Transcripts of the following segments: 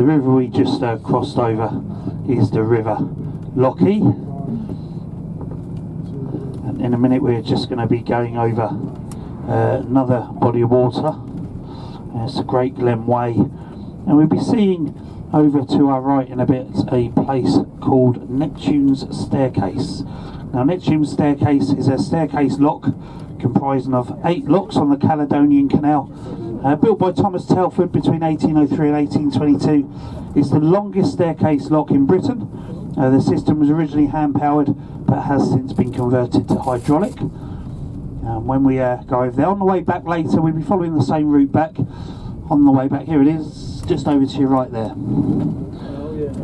the river we just crossed over is the River Lochie, and in a minute we're just going to be going over another body of water. It's the Great Glen Way, and we'll be seeing over to our right in a bit a place called Neptunes Staircase. Now, Neptunes Staircase is a staircase lock comprising of 8 locks on the Caledonian Canal, built by Thomas Telford between 1803 and 1822. It's the longest staircase lock in Britain. The system was originally hand powered but has since been converted to hydraulic. When we go over there, on the way back later, we'll be following the same route back. On the way back, here it is, just over to your right there.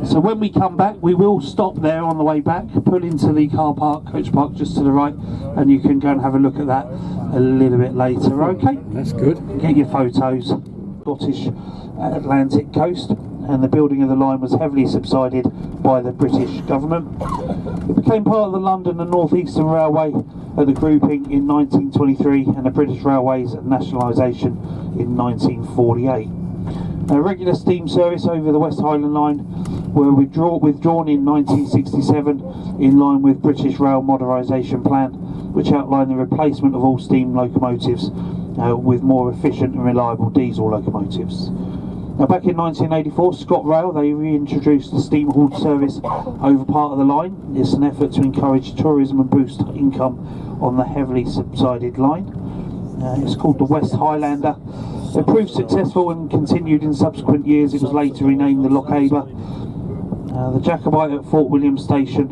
So when we come back, we will stop there on the way back, pull into the car park, coach park just to the right, and you can go and have a look at that a little bit later, okay? That's good. Get your photos. Scottish Atlantic coast, and the building of the line was heavily subsidised by the British government. It became part of the London and North Eastern Railway at the grouping in 1923 and the British Railways nationalisation in 1948. A regular steam service over the West Highland Line were withdrawn in 1967 in line with British Rail Modernisation Plan, which outlined the replacement of all steam locomotives with more efficient and reliable diesel locomotives. Now, back in 1984, ScotRail, they reintroduced the steam hauled service over part of the line. It's an effort to encourage tourism and boost income on the heavily subsidised line. It's called the West Highlander. It proved successful and continued in subsequent years. It was later renamed the Lochaber. The Jacobite at Fort William Station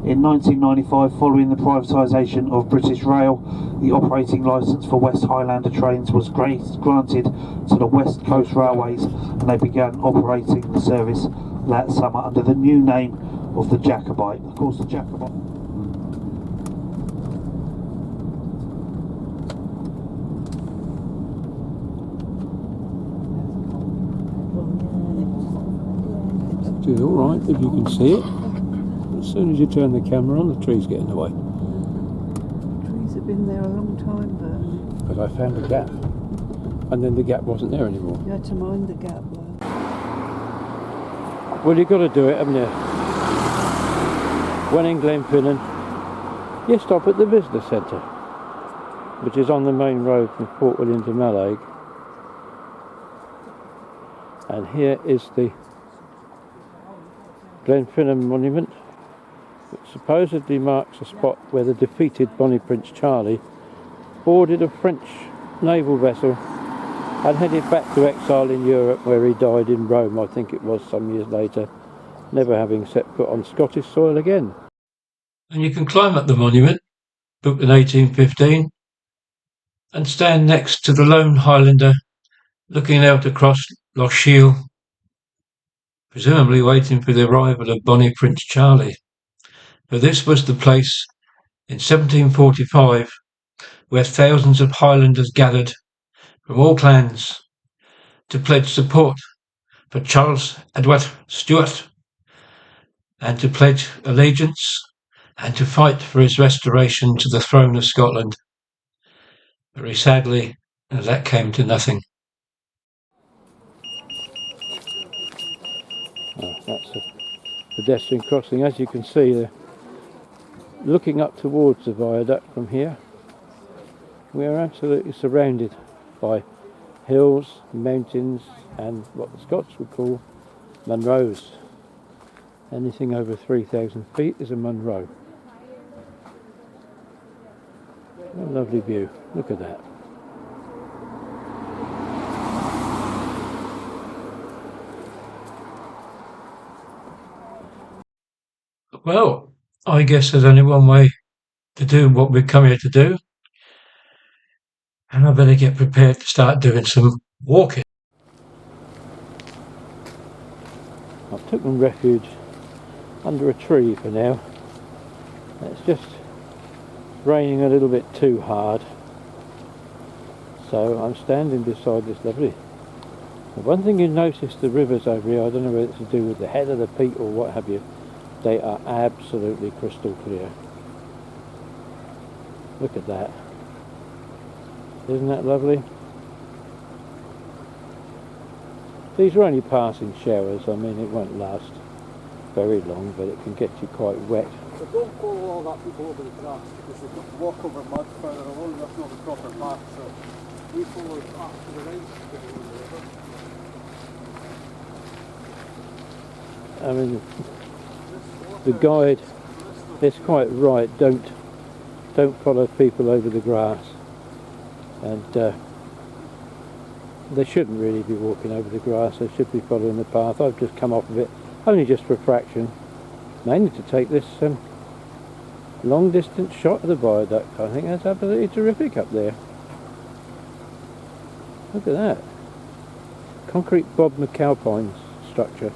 in 1995, following the privatisation of British Rail, the operating licence for West Highlander trains was granted to the West Coast Railways, and they began operating the service that summer under the new name of the Jacobite. Of course, the Jacobite. It's alright if you can see it. As soon as you turn the camera on, the trees get in the way. Trees have been there a long time, but... Because I found a gap. And then the gap wasn't there anymore. You had to mind the gap, though. Well, you've got to do it, haven't you? When in Glenfinnan, you stop at the visitor centre, which is on the main road from Fort William to Mallaig. And here is the Glenfinnan Monument, which supposedly marks a spot where the defeated Bonnie Prince Charlie boarded a French naval vessel and headed back to exile in Europe, where he died in Rome, I think it was, some years later, never having set foot on Scottish soil again. And you can climb up the monument, built in 1815, and stand next to the lone Highlander looking out across Loch Shiel, presumably waiting for the arrival of Bonnie Prince Charlie. For this was the place in 1745 where thousands of Highlanders gathered from all clans to pledge support for Charles Edward Stuart, and to pledge allegiance and to fight for his restoration to the throne of Scotland. Very sadly, that came to nothing. That's a pedestrian crossing. As you can see, they're looking up towards the viaduct from here. We are absolutely surrounded by hills, mountains, and what the Scots would call Munros. Anything over 3,000 feet is a Munro. What a lovely view. Look at that. Well, I guess there's only one way to do what we've come here to do, and I better get prepared to start doing some walking. I've taken refuge under a tree for now. It's just raining a little bit too hard, so I'm standing beside this lovely. And one thing you notice, the rivers over here, I don't know whether it's to do with the head of the peat or what have you, they are absolutely crystal clear. Look at that. Isn't that lovely? These are only passing showers. I mean, it won't last very long, but it can get you quite wet. So don't follow all that people over the grass, because they've got to walk over mud further along, that's not the proper path, so we follow the path to the right to get over the river. I mean, the guide is quite right. Don't follow people over the grass, and they shouldn't really be walking over the grass. They should be following the path. I've just come off of it, only just for a fraction, mainly to take this long distance shot of the viaduct. I think that's absolutely terrific up there. Look at that concrete Bob McAlpine's structure.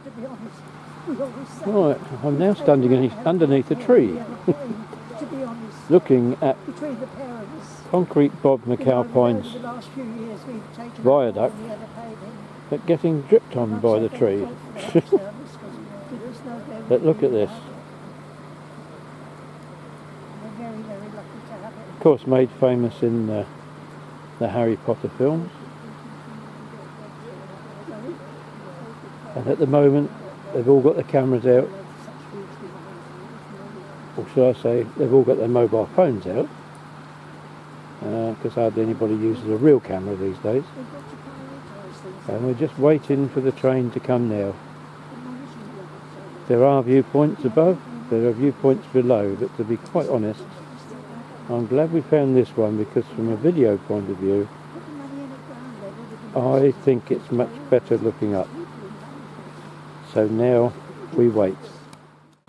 To be honest, we always say. Right, I'm now standing underneath a tree, To be honest, looking at between the pair of us, concrete Bob over McAlpine's the last few years we've taken viaduct, up all the other paving. but getting dripped on by the tree. But look at this. We're very, very lucky to have it. Of course, made famous in the Harry Potter films. And at the moment, they've all got their cameras out. Or should I say, they've all got their mobile phones out. Because hardly anybody uses a real camera these days. And we're just waiting for the train to come now. There are viewpoints above, there are viewpoints below, but to be quite honest, I'm glad we found this one, because from a video point of view, I think it's much better looking up. So now we wait.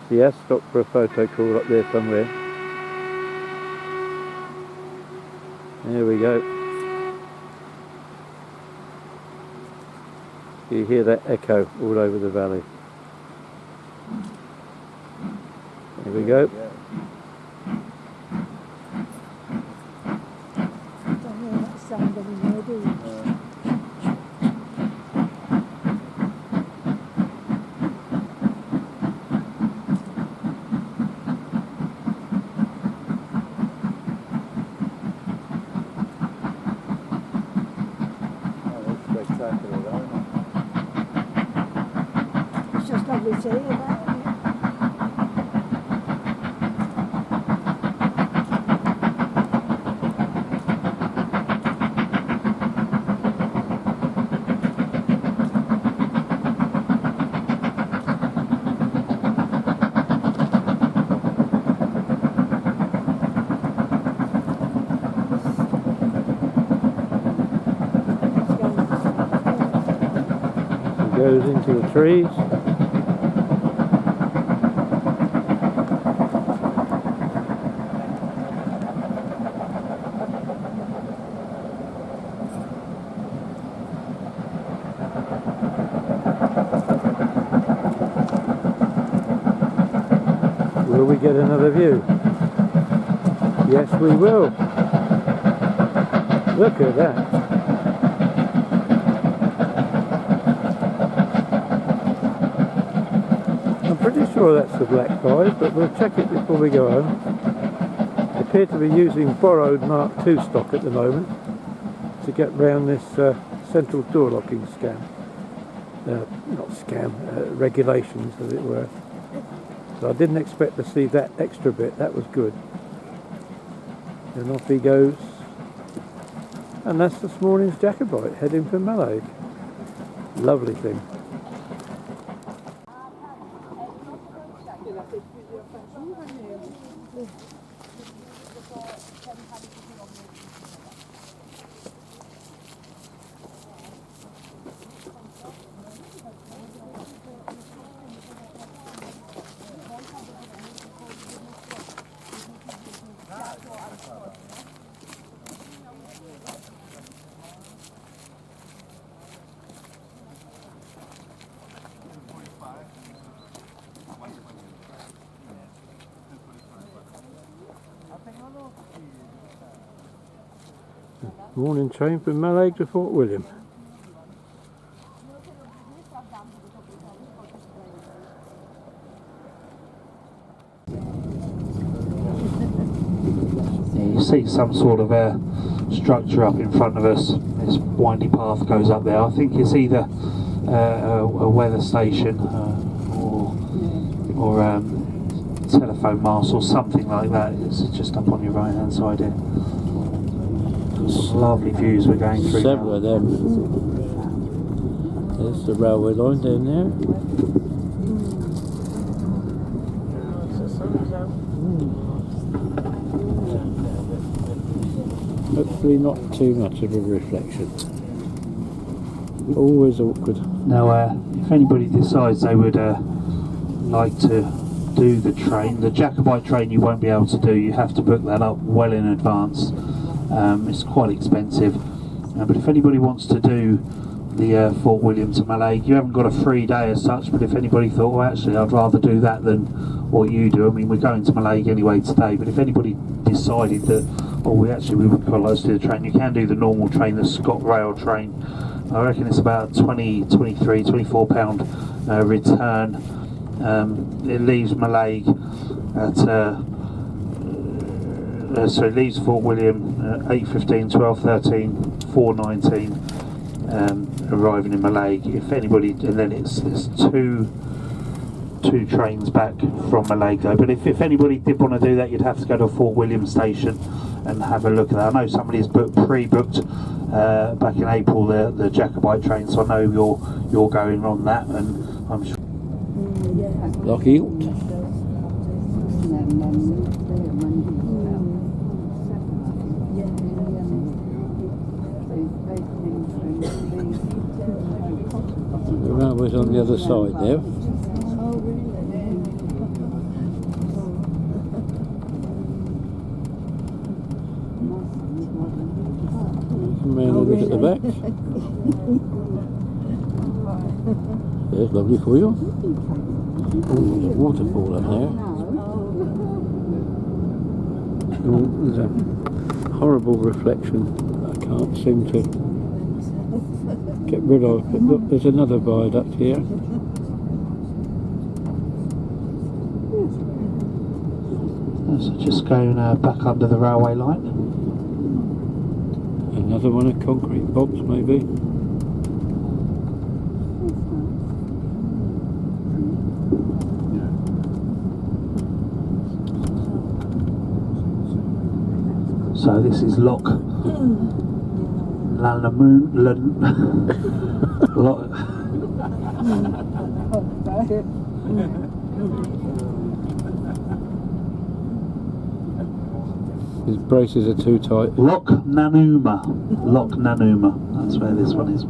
He has stopped for a photo call up there somewhere. There we go. You hear that echo all over the valley. There we go. Don't hear that sound anymore, do you? It's just lovely to hear that, isn't it? Goes into the trees. Will we get another view? Yes, we will. Look at that. I'm pretty sure that's the Black Five, but we'll check it before we go home. They appear to be using borrowed Mark II stock at the moment to get round this central door locking scam. Not scam, regulations as it were. So I didn't expect to see that extra bit, that was good. And off he goes. And that's this morning's Jacobite heading for Mallaig. Lovely thing. Morning train from Mallaig to Fort William. see some sort of structure up in front of us. This windy path goes up there. I think it's either a weather station or telephone mast or something like that. It's just up on your right hand side here. Some lovely views we're going through. Several of them. There's the railway line down there. Hopefully not too much of a reflection. Always awkward. Now, if anybody decides they would like to do the train, the Jacobite train you won't be able to do. You have to book that up well in advance. It's quite expensive. But if anybody wants to do the Fort William to Mallaig, you haven't got a free day as such, but if anybody thought, well, actually I'd rather do that than what you do, I mean, we're going to Mallaig anyway today, but if anybody decided that, oh, we would quite like to do the train, you can do the normal train, the ScotRail train. I reckon it's about 23, 24 pound return. It leaves Mallaig at so it leaves Fort William at 8:15, 12:13, 4:19, arriving in Mallaig. If anybody, and then it's two trains back from Mallaig though. But if anybody did want to do that, you'd have to go to Fort William station and have a look at that. I know somebody's pre-booked back in April the Jacobite train, so I know you're going on that, and I'm sure. Lucky. The railway's on the other side there. Come round and look at the back. There's lovely for you. Oh, there's a waterfall up there. Oh, there's a horrible reflection I can't seem to get rid of. But look, there's another viaduct here. So just going back under the railway line. Another one of concrete box maybe. So this is Loch Lanamoon. His braces are too tight. Loch Nanuma. That's where this one is.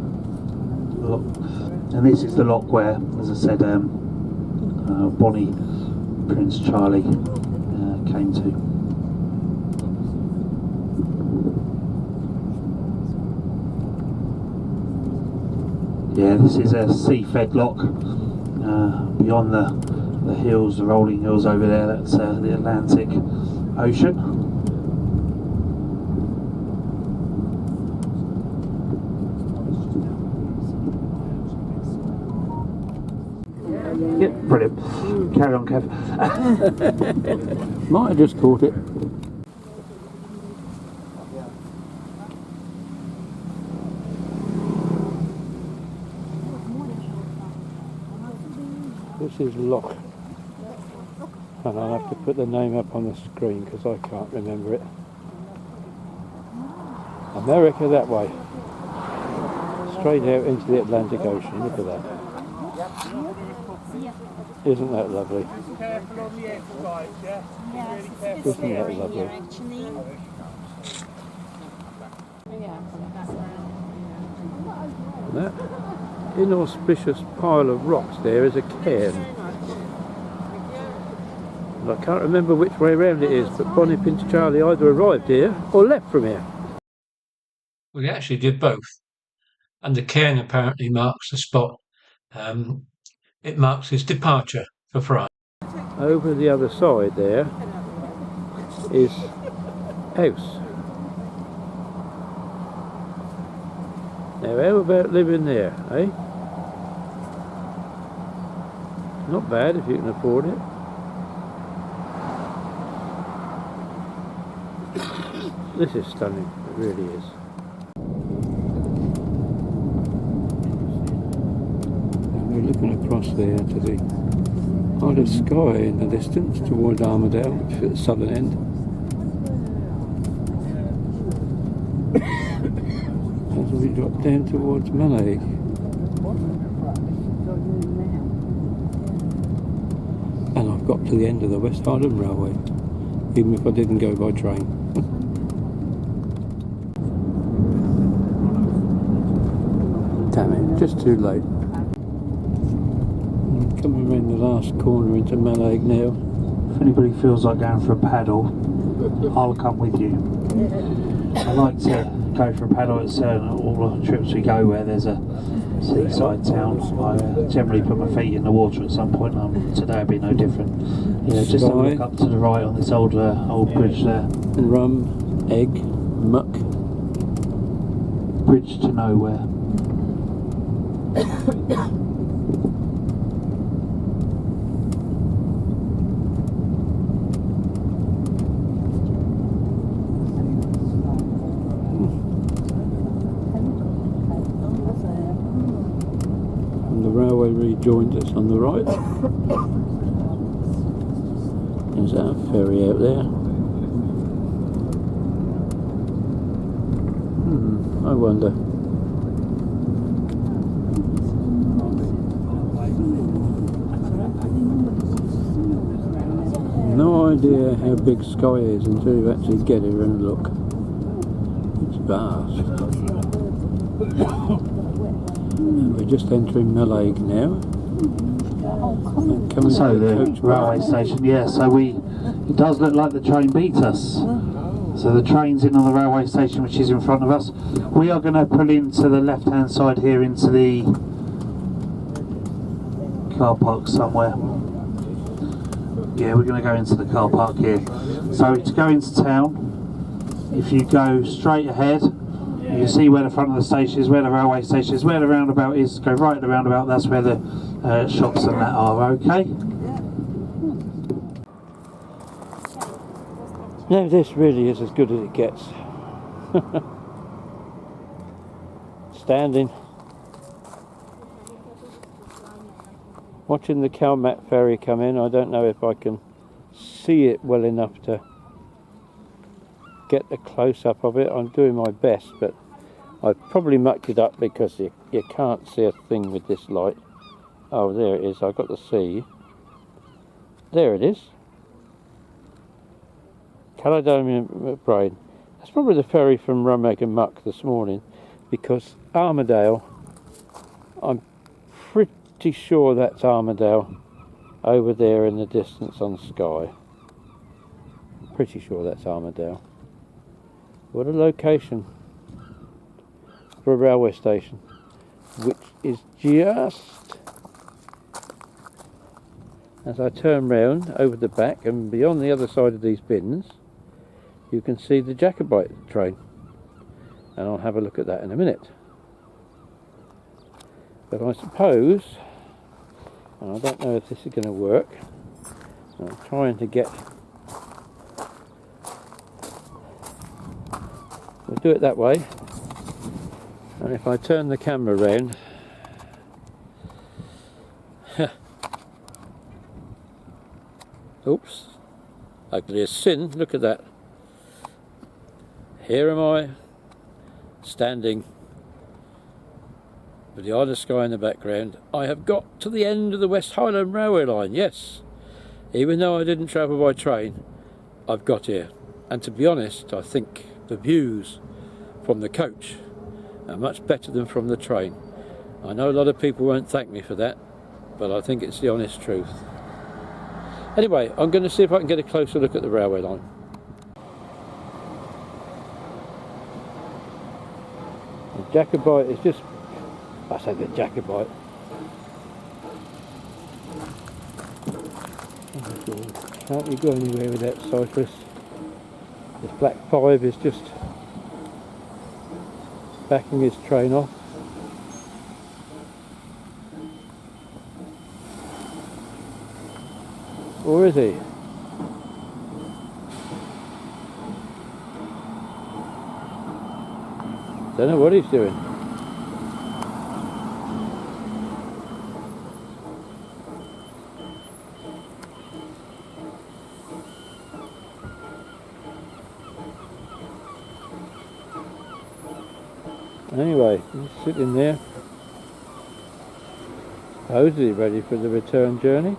And this is the loch where, as I said, Bonnie Prince Charlie came to. Yeah, this is a sea-fed loch. Beyond the hills, the rolling hills over there, that's the Atlantic Ocean. Yep, brilliant. Carry on, Kev. Might have just caught it. This is Loch, and I'll have to put the name up on the screen because I can't remember it. America that way, straight out into the Atlantic Ocean. Look at that. Isn't that lovely? Isn't that lovely? That inauspicious pile of rocks there is a cairn. And I can't remember which way around it is, but Bonnie Prince Charlie either arrived here or left from here. Well, he actually did both. And the cairn apparently marks the spot. It marks his departure for France. Over the other side there is house. Now how about living there, eh? Not bad if you can afford it. This is stunning, it really is. And we're looking across there to the Isle of Skye in the distance toward Armadale at the southern end. As we drop down towards Mallaig. And I've got to the end of the West Highland Railway, even if I didn't go by train. Damn it, just too late. I'm coming around the last corner into Mallaig now. If anybody feels like going for a paddle, I'll come with you. I like to go for a paddle at all the trips we go where there's a seaside town. I generally put my feet in the water at some point, and today will be no different. Yeah, just have a look up to the right on this old bridge there. Rum, egg, muck. Bridge to nowhere. And the railway rejoins us on the right. There's our ferry out there. I wonder. No idea how big Skye is until you actually get here and look. It's vast. And we're just entering Mallaig now. So the railway station, yeah, so it does look like the train beat us. So the train's in on the railway station, which is in front of us. We are going to pull into the left hand side here into the car park somewhere. Yeah, we're going to go into the car park here. So to go into town, if you go straight ahead, you see where the front of the station is, where the railway station is, where the roundabout is. Go right at the roundabout, that's where the shops and that are, okay? Now this really is as good as it gets. Standing, watching the Calmat ferry come in. I don't know if I can see it well enough to get the close-up of it. I'm doing my best, but I've probably mucked it up because you can't see a thing with this light. Oh, there it is. I've got the sea. There it is. Caledonian Brain. That's probably the ferry from Mallaig and Muck this morning, because Armadale, I'm pretty sure that's Armadale over there in the distance on Skye. Pretty sure that's Armadale. What a location for a railway station, which is just as I turn round over the back and beyond the other side of these bins, you can see the Jacobite train, and I'll have a look at that in a minute. But I suppose, and I don't know if this is going to work, I'm trying to get, we'll do it that way, and if I turn the camera around, oops, ugly as sin, look at that. Here am I, standing with the Isle of Skye in the background. I have got to the end of the West Highland Railway line, yes. Even though I didn't travel by train, I've got here. And to be honest, I think the views from the coach are much better than from the train. I know a lot of people won't thank me for that, but I think it's the honest truth. Anyway, I'm going to see if I can get a closer look at the railway line. The Jacobite is just, I say the Jacobite. Can't you go anywhere with that cyclist? This black five is just backing his train off. Or is he? Don't know what he's doing. Anyway, he's sitting there, supposedly ready for the return journey.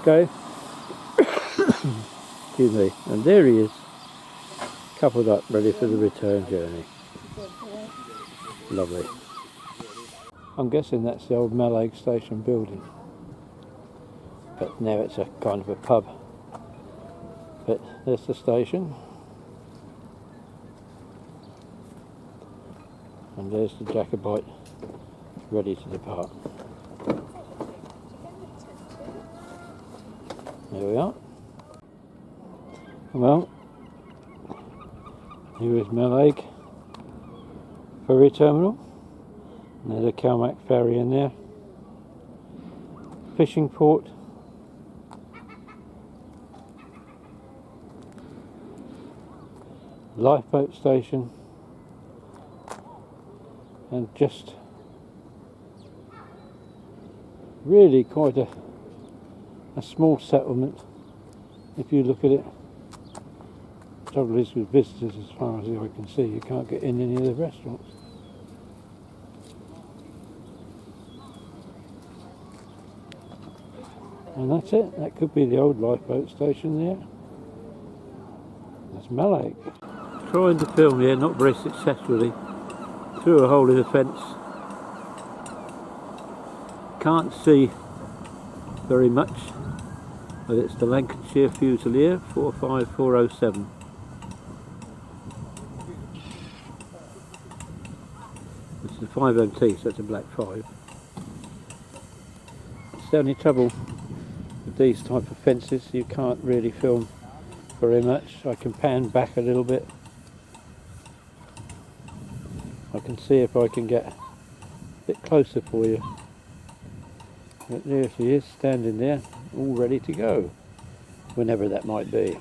Okay. Excuse me. And there he is, coupled up, ready for the return journey. Lovely. I'm guessing that's the old Mallaig station building, but now it's a kind of a pub. But there's the station, and there's the Jacobite ready to depart. There we are. Well, here is Mallaig ferry terminal. And there's a Calmac ferry in there. Fishing port. Lifeboat station. And just really quite a small settlement if you look at it. Trouble is with visitors, as far as I can see, you can't get in any of the restaurants. And that's it. That could be the old lifeboat station there. That's Mallaig. Trying to film here, not very successfully, through a hole in the fence. Can't see very much, but it's the Lancashire Fusilier 45407. It's the 5MT, so it's a black 5. It's the only trouble with these type of fences, you can't really film very much. I can pan back a little bit. I can see if I can get a bit closer for you. But there she is, standing there, all ready to go, whenever that might be.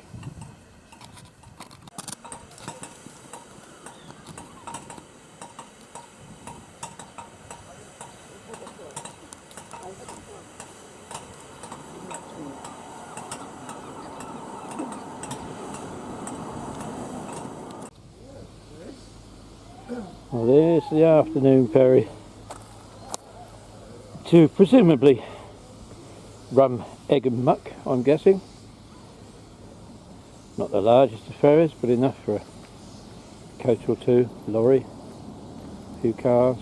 Well, there's the afternoon ferry to presumably Rum, Egg and Muck, I'm guessing. Not the largest of ferries, but enough for a coach or two, lorry, a few cars.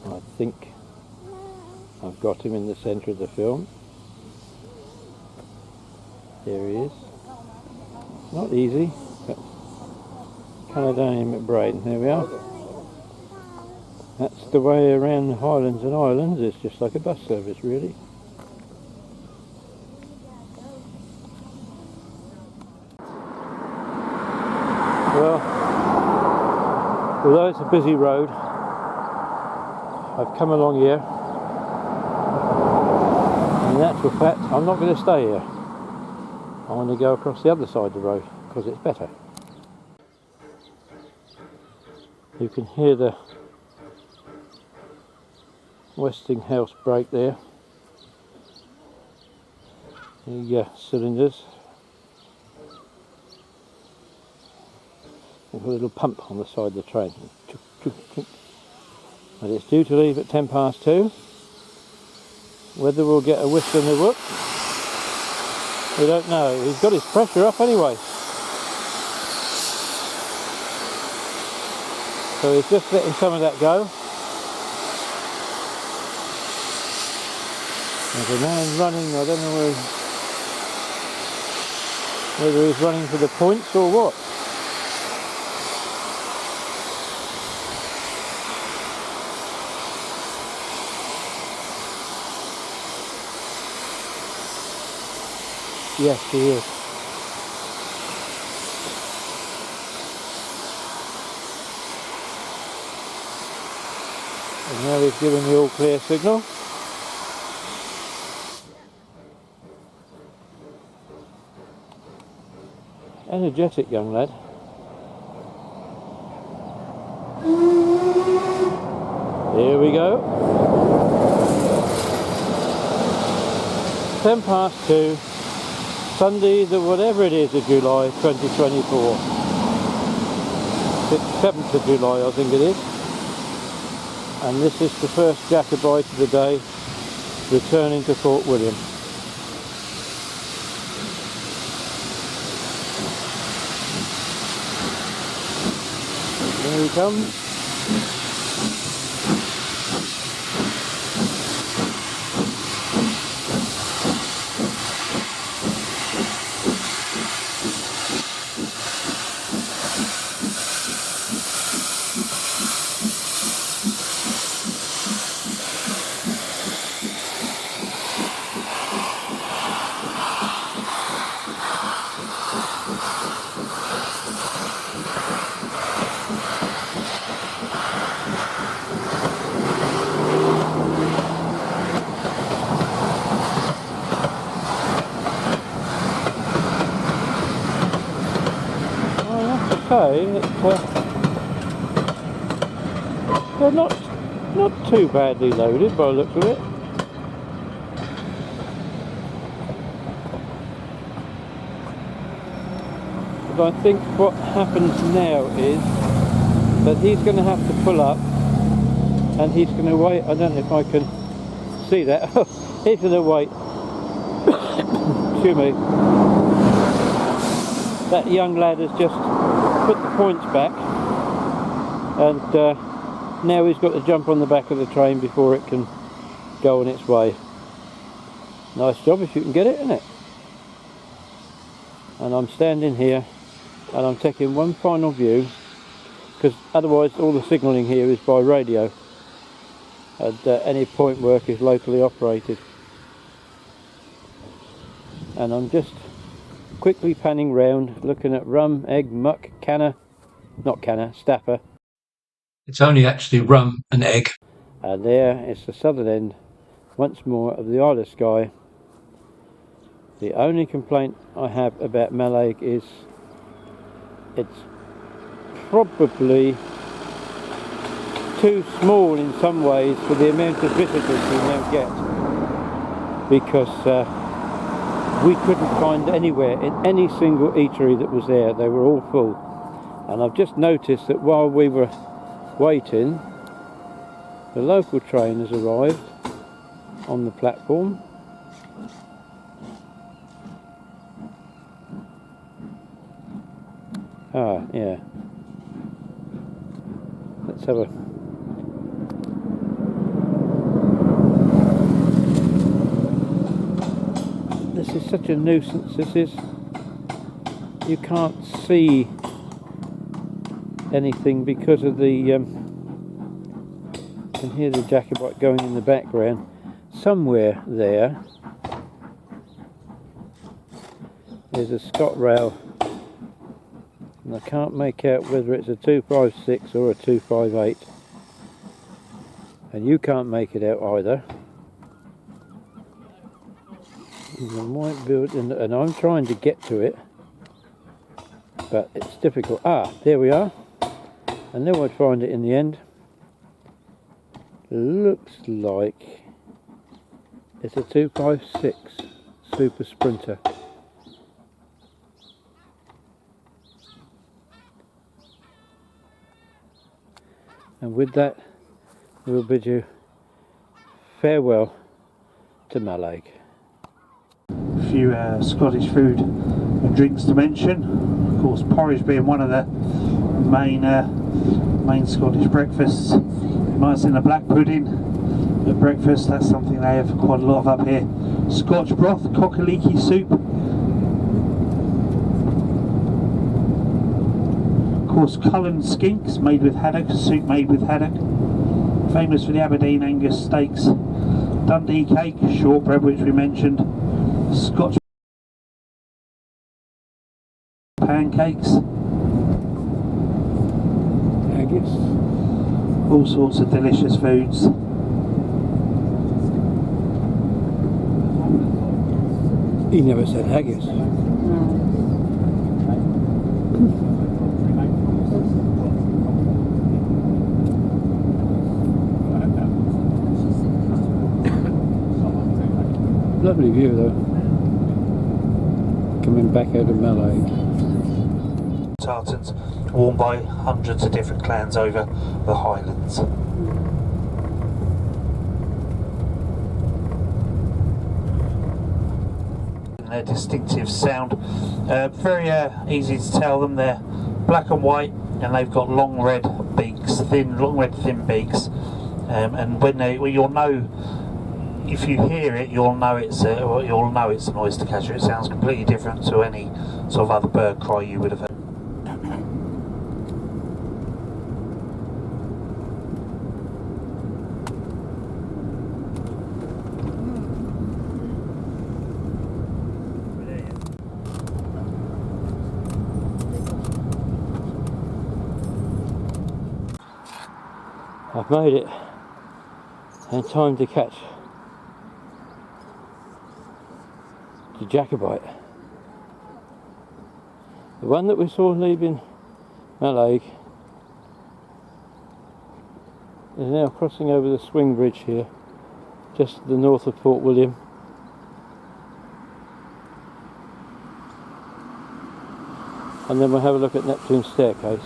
I think I've got him in the centre of the film. There he is. Not easy, but Caledonian McBraden, there we are. That's the way around the Highlands and Islands, it's just like a bus service really. Well, although it's a busy road, I've come along here, and in actual fact I'm not going to stay here. I want to go across the other side of the road because it's better. You can hear the Westinghouse brake there. The cylinders. There's a little pump on the side of the train. And it's due to leave at 2:10. Whether we'll get a whistle in the whoop, we don't know. He's got his pressure up anyway. So he's just letting some of that go. There's a man running, I don't know whether he's running for the points or what. Yes, he is. And now he's giving the all clear signal. Energetic young lad. Here we go. 2:10, Sunday the whatever it is of July 2024. 7th of July I think it is. And this is the first Jacobite of the day returning to Fort William. Here he comes. They're not too badly loaded by the looks of it. But I think what happens now is that he's going to have to pull up and he's going to wait. I don't know if I can see that. He's going to wait. Excuse me. That young lad has just put the points back, and now he's got to jump on the back of the train before it can go on its way. Nice job if you can get it, isn't it? And I'm standing here and I'm taking one final view, because otherwise all the signalling here is by radio and any point work is locally operated. And I'm just quickly panning round, looking at rum, egg, muck, staffer. It's only actually rum and egg. And there is the southern end once more of the Isle of Skye. The only complaint I have about Mallaig is it's probably too small in some ways for the amount of visitors we now get, because we couldn't find anywhere in any single eatery that was there. They were all full. And I've just noticed that while we were waiting, the local train has arrived on the platform. Ah, yeah. Let's have a... This is such a nuisance, this is. You can't see anything because of the... you can hear the Jacobite going in the background. Somewhere there is a ScotRail, and I can't make out whether it's a 256 or a 258, and you can't make it out either. And I might build, and I'm trying to get to it, but it's difficult. Ah, there we are. I knew I'd find it in the end. Looks like it's a 256 Super Sprinter. And with that, we'll bid you farewell to Mallaig. A few Scottish food and drinks to mention. Of course, porridge being one of the main Scottish breakfasts. Nice in a black pudding at breakfast. That's something they have quite a lot of up here. Scotch broth, cockaliki soup. Of course, Cullen skinks made with haddock, soup made with haddock. Famous for the Aberdeen Angus steaks. Dundee cake, shortbread which we mentioned. Scotch pancakes, haggis. all sorts of delicious foods. He never said haggis. Lovely view though, coming back out of Mallaig. Tartans worn by hundreds of different clans over the Highlands. Their distinctive sound, very easy to tell them. They're black and white, and they've got long red beaks, long red thin beaks, and when you'll know. If you hear it, you'll know it's an oyster catcher. It sounds completely different to any sort of other bird cry you would have heard. I've made it, and time to catch the Jacobite. The one that we saw leaving Mallaig is now crossing over the swing bridge here, just to the north of Port William. And then we'll have a look at Neptunes Staircase.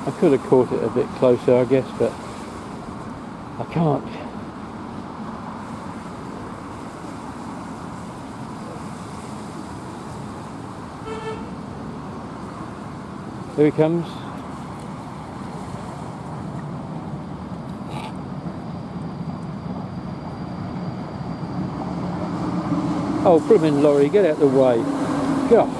I could have caught it a bit closer, I guess, but I can't. Here he comes. Oh, put him in, Laurie, get out the way. Get off.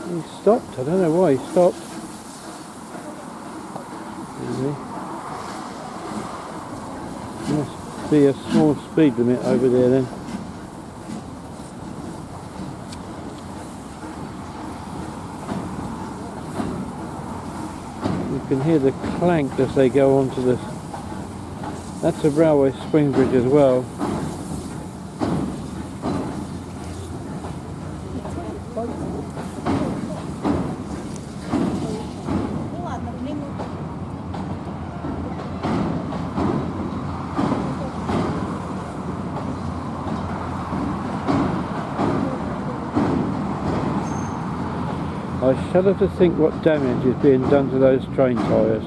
He stopped. I don't know why he stopped. Must be a small speed limit over there then. You can hear the clank as they go onto the... That's a railway spring bridge as well. I shudder to think what damage is being done to those train tyres.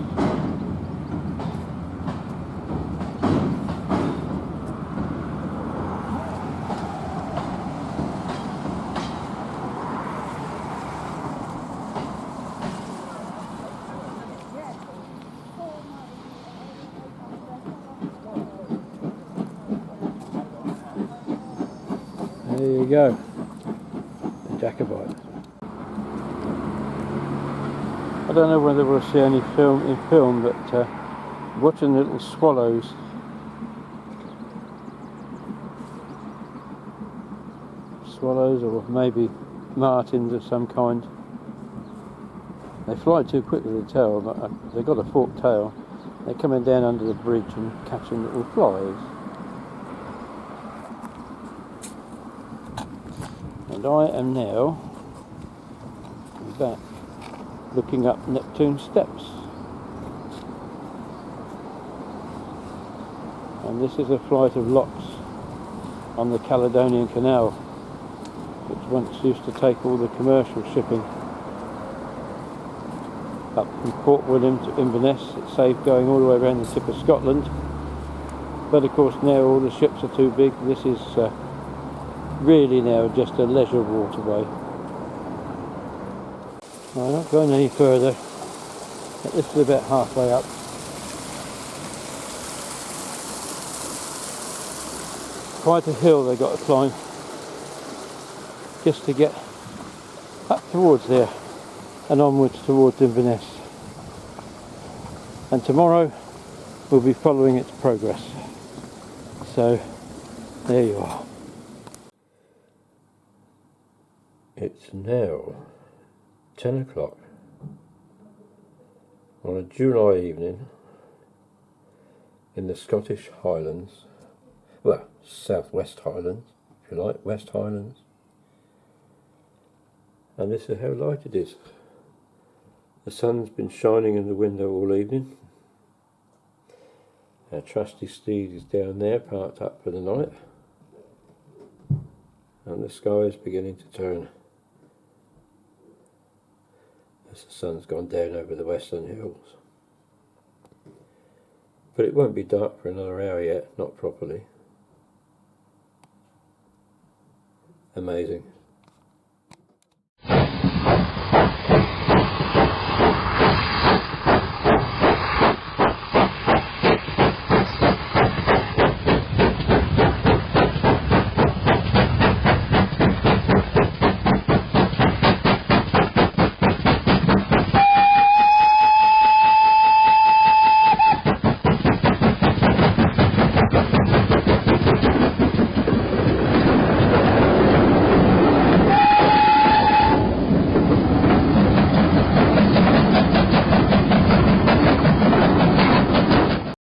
There you go, the Jacobite. I don't know whether we'll see any film, but watching the little swallows. Swallows, or maybe martins of some kind. They fly too quickly to tell, but they've got a forked tail. They're coming down under the bridge and catching little flies. And I am now back, looking up Neptune Steps, and this is a flight of locks on the Caledonian Canal, which once used to take all the commercial shipping up from Port William to Inverness. It saved going all the way around the tip of Scotland, but of course now all the ships are too big. This is really now just a leisure waterway. I'm not going any further. This is about halfway up. quite a hill they've got to climb just to get up towards there and onwards towards Inverness. And tomorrow we'll be following its progress. So there you are. It's now 10 o'clock on a July evening in the Scottish Highlands, well, Southwest Highlands, if you like, West Highlands. And this is how light it is. The sun's been shining in the window all evening. Our trusty steed is down there, parked up for the night. And the sky is beginning to turn as the sun's gone down over the western hills. But it won't be dark for another hour yet, not properly. Amazing.